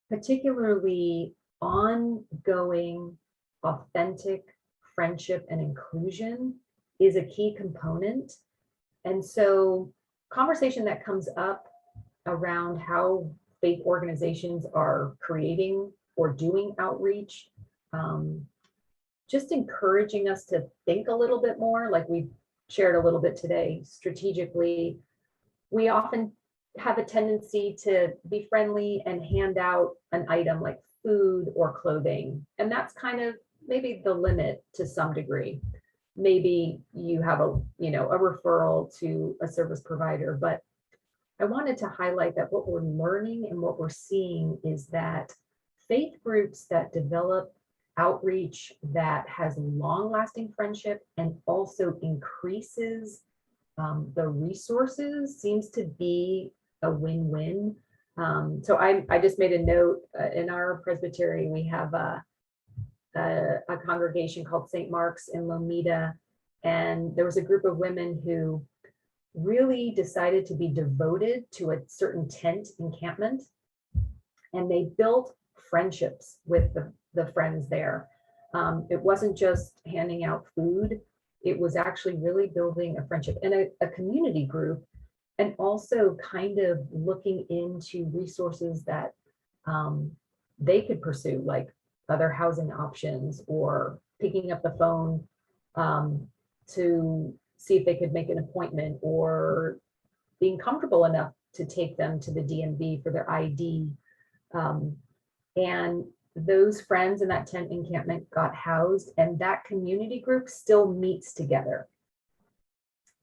particularly ongoing, authentic friendship and inclusion is a key component. And so conversation that comes up around how faith organizations are creating or doing outreach, just encouraging us to think a little bit more, like we shared a little bit today, strategically. We often have a tendency to be friendly and hand out an item like food or clothing. And that's kind of maybe the limit to some degree. Maybe you have a referral to a service provider, but I wanted to highlight that what we're learning and what we're seeing is that faith groups that develop outreach that has long-lasting friendship and also increases the resources seems to be a win-win. So I just made a note in our presbytery, we have a congregation called St. Mark's in Lomita, and there was a group of women who really decided to be devoted to a certain tent encampment, and they built friendships with the friends there. It wasn't just handing out food, it was actually really building a friendship and a community group, and also kind of looking into resources that they could pursue, like other housing options or picking up the phone to see if they could make an appointment, or being comfortable enough to take them to the DMV for their ID. And those friends in that tent encampment got housed, and that community group still meets together.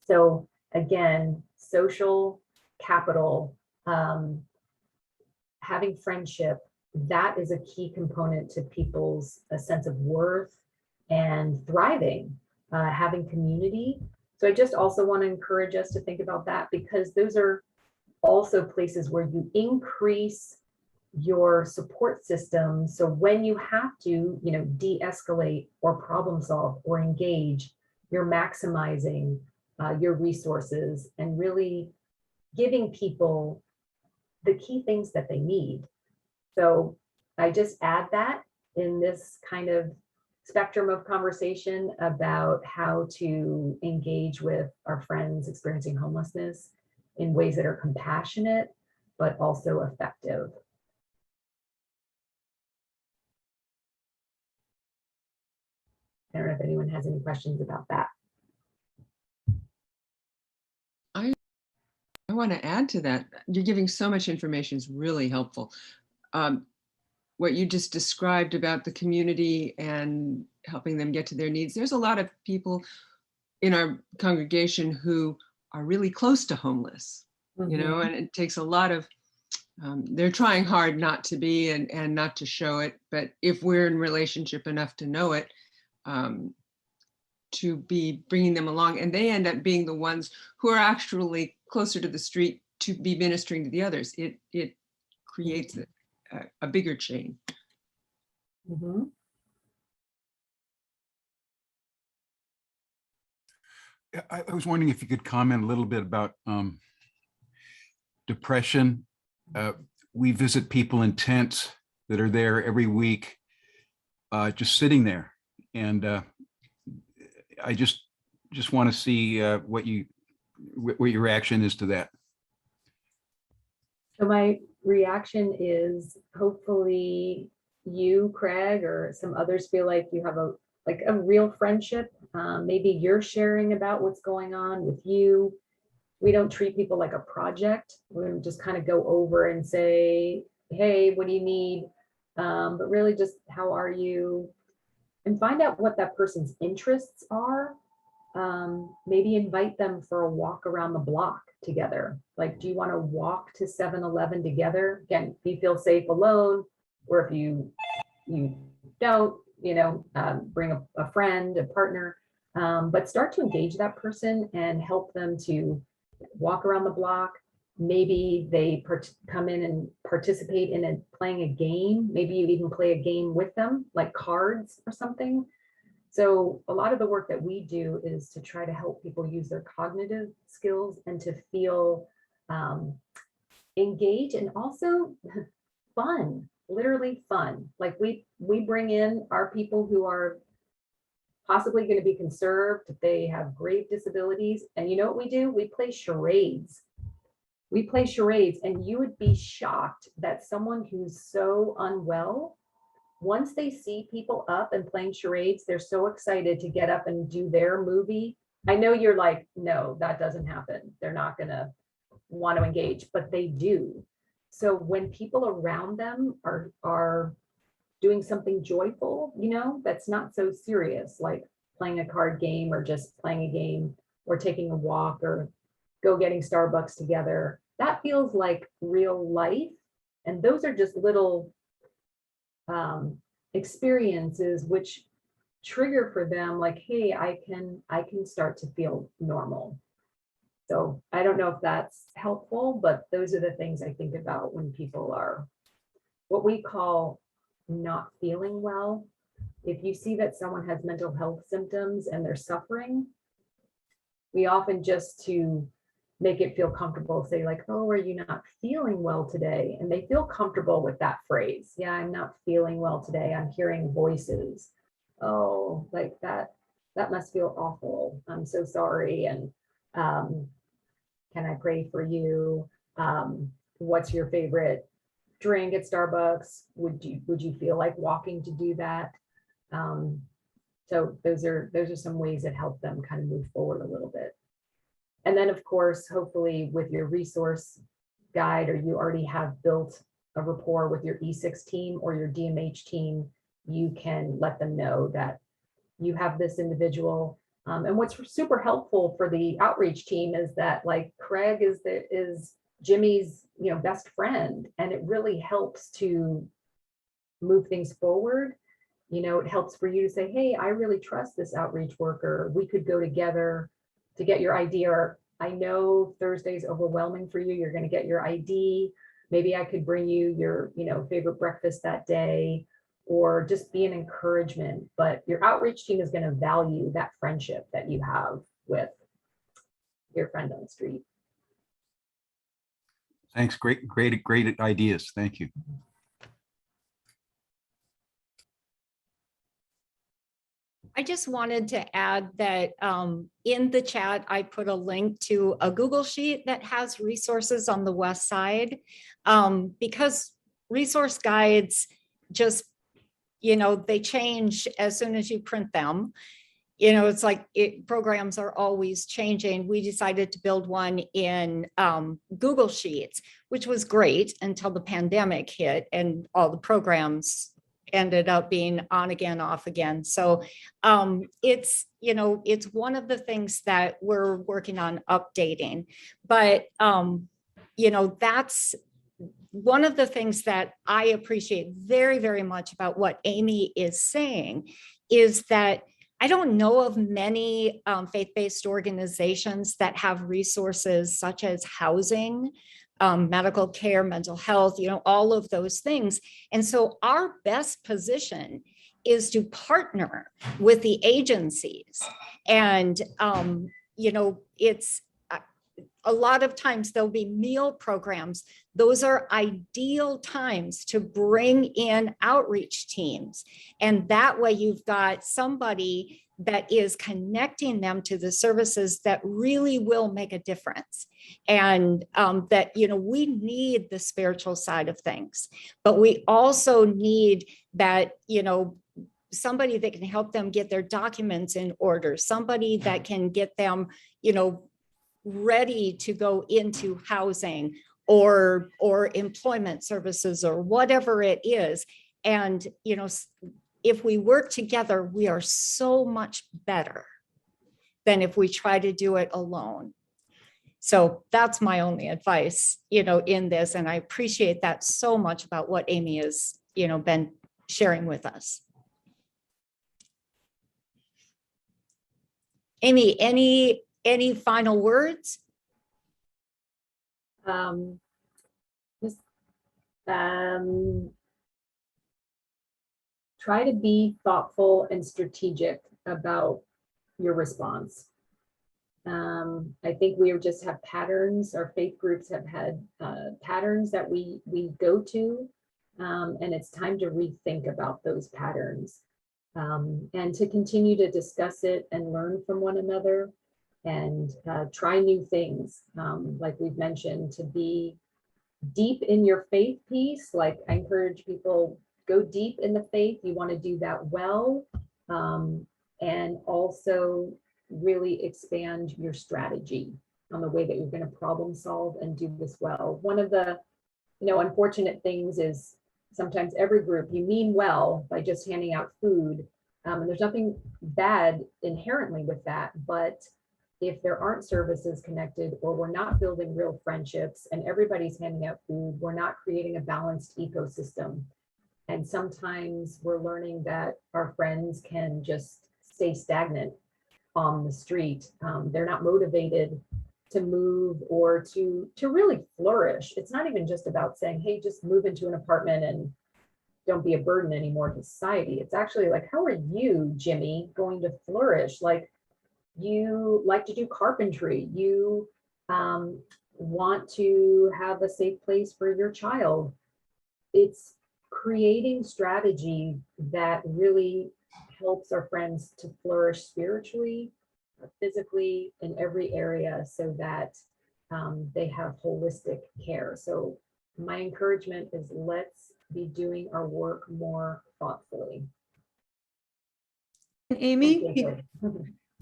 So again, social capital, having friendship, that is a key component to people's sense of worth and thriving, having community. So I just also want to encourage us to think about that, because those are also places where you increase your support system. So when you have to, de-escalate or problem solve or engage, you're maximizing your resources and really giving people the key things that they need. So I just add that in this kind of spectrum of conversation about how to engage with our friends experiencing homelessness in ways that are compassionate, but also effective. I don't know if anyone has any questions about that. I want to add to that. You're giving so much information, is really helpful. What you just described about the community and helping them get to their needs. There's a lot of people in our congregation who are really close to homeless, and it takes a lot of, they're trying hard not to be and not to show it. But if we're in relationship enough to know it, to be bringing them along, and they end up being the ones who are actually closer to the street to be ministering to the others. It creates a bigger chain. Mm-hmm. I was wondering if you could comment a little bit about depression. We visit people in tents, that are there every week, just sitting there. And I just want to see what your reaction is to that. So my reaction is hopefully you, Craig, or some others feel like you have a real friendship. Maybe you're sharing about what's going on with you. We don't treat people like a project. We just kind of go over and say, hey, what do you need? But really just, how are you? And find out what that person's interests are. Maybe invite them for a walk around the block together. Like, do you want to walk to 7-Eleven together? Again, if you feel safe alone, or if you don't, bring a friend, a partner, but start to engage that person and help them to walk around the block. Maybe they come in and participate in playing a game. Maybe you even play a game with them, like cards or something. So a lot of the work that we do is to try to help people use their cognitive skills and to feel engaged and also fun, literally fun. Like we bring in our people who are possibly going to be conserved, they have grave disabilities. And you know what we do? We play charades. We play charades, and you would be shocked that someone who's so unwell, once they see people up and playing charades, they're so excited to get up and do their movie. I know you're like, no, that doesn't happen. They're not going to want to engage, but they do. So when people around them are doing something joyful, that's not so serious, like playing a card game or just playing a game or taking a walk or go getting Starbucks together, that feels like real life. And those are just little experiences which trigger for them like, hey, I can start to feel normal. So I don't know if that's helpful, but those are the things I think about when people are what we call not feeling well. If you see that someone has mental health symptoms and they're suffering, we often, just to make it feel comfortable, say like, oh, are you not feeling well today? And they feel comfortable with that phrase. Yeah, I'm not feeling well today. I'm hearing voices. Oh, like that must feel awful. I'm so sorry. And can I pray for you? What's your favorite drink at Starbucks? Would you feel like walking to do that? So those are some ways that help them kind of move forward a little bit. And then of course, hopefully with your resource guide, or you already have built a rapport with your E6 team or your DMH team, you can let them know that you have this individual. And what's super helpful for the outreach team is that like Craig is Jimmy's best friend, and it really helps to move things forward. It helps for you to say, hey, I really trust this outreach worker. We could go together to get your ID, or I know Thursday's overwhelming for you. You're going to get your ID. Maybe I could bring you your favorite breakfast that day, or just be an encouragement. But your outreach team is going to value that friendship that you have with your friend on the street. Thanks. Great ideas. Thank you. I just wanted to add that in the chat, I put a link to a Google Sheet that has resources on the west side, because resource guides just, they change as soon as you print them. It's like programs are always changing. We decided to build one in Google Sheets, which was great until the pandemic hit and all the programs ended up being on again, off again. So it's one of the things that we're working on updating. But that's one of the things that I appreciate very, very much about what Amie is saying, is that I don't know of many faith-based organizations that have resources such as housing, medical care, mental health, all of those things. And so our best position is to partner with the agencies. And, it's a lot of times there'll be meal programs. Those are ideal times to bring in outreach teams. And that way you've got somebody that is connecting them to the services that really will make a difference. And that, you know, we need the spiritual side of things, but we also need that, you know, somebody that can help them get their documents in order, somebody that can get them, you know, ready to go into housing or employment services or whatever it is. And, you know, if we work together, we are so much better than if we try to do it alone. So that's my only advice, you know, in this. And I appreciate that so much about what Amie has, you know, been sharing with us. Amie, any final words? Just try to be thoughtful and strategic about your response. I think we just have patterns. Our faith groups have had patterns that we go to, and it's time to rethink about those patterns, and to continue to discuss it and learn from one another, and try new things. Like we've mentioned, to be deep in your faith piece. Like I encourage people, go deep in the faith. You want to do that well, and also really expand your strategy on the way that you're going to problem solve and do this well. One of the, you know, unfortunate things is sometimes every group, you mean well by just handing out food, and there's nothing bad inherently with that, but if there aren't services connected, or we're not building real friendships and everybody's handing out food, we're not creating a balanced ecosystem. And sometimes we're learning that our friends can just stay stagnant on the street. They're not motivated to move or to really flourish. It's not even just about saying, hey, just move into an apartment and don't be a burden anymore to society. It's actually like, how are you, Jimmy, going to flourish? Like, you like to do carpentry, you want to have a safe place for your child. It's creating strategy that really helps our friends to flourish spiritually, physically, in every area, so that they have holistic care. So my encouragement is, let's be doing our work more thoughtfully. Amie,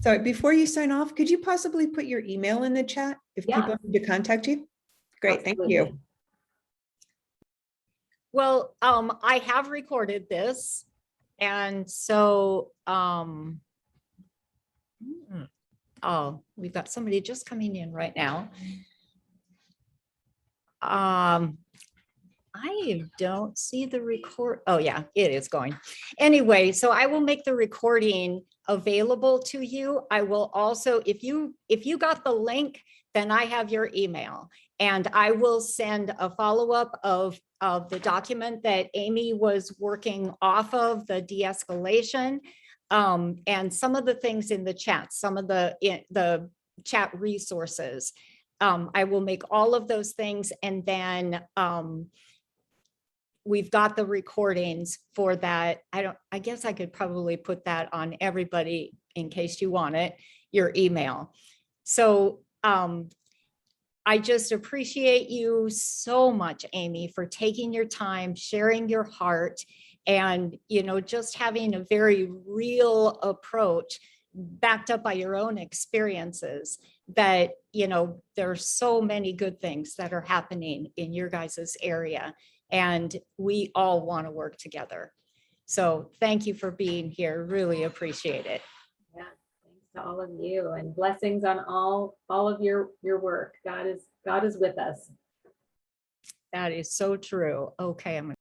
sorry, before you sign off, could you possibly put your email in the chat if people need to contact you? Great, thank you. Well, I have recorded this. And so, oh, we've got somebody just coming in right now. I don't see the record. Oh yeah, it is going. Anyway, so I will make the recording available to you. I will also, if you got the link, then I have your email, and I will send a follow-up of the document that Amie was working off of, the de-escalation, and some of the things in the chat, some of the chat resources. I will make all of those things, and then we've got the recordings for that. I guess I could probably put that on everybody in case you want it, your email. So I just appreciate you so much, Amie, for taking your time, sharing your heart, and, you know, just having a very real approach backed up by your own experiences, that, you know, there are so many good things that are happening in your guys' area, and we all want to work together. So thank you for being here. Really appreciate it. Yeah, thanks to all of you, and blessings on all of your work. God is with us. That is so true. Okay, I'm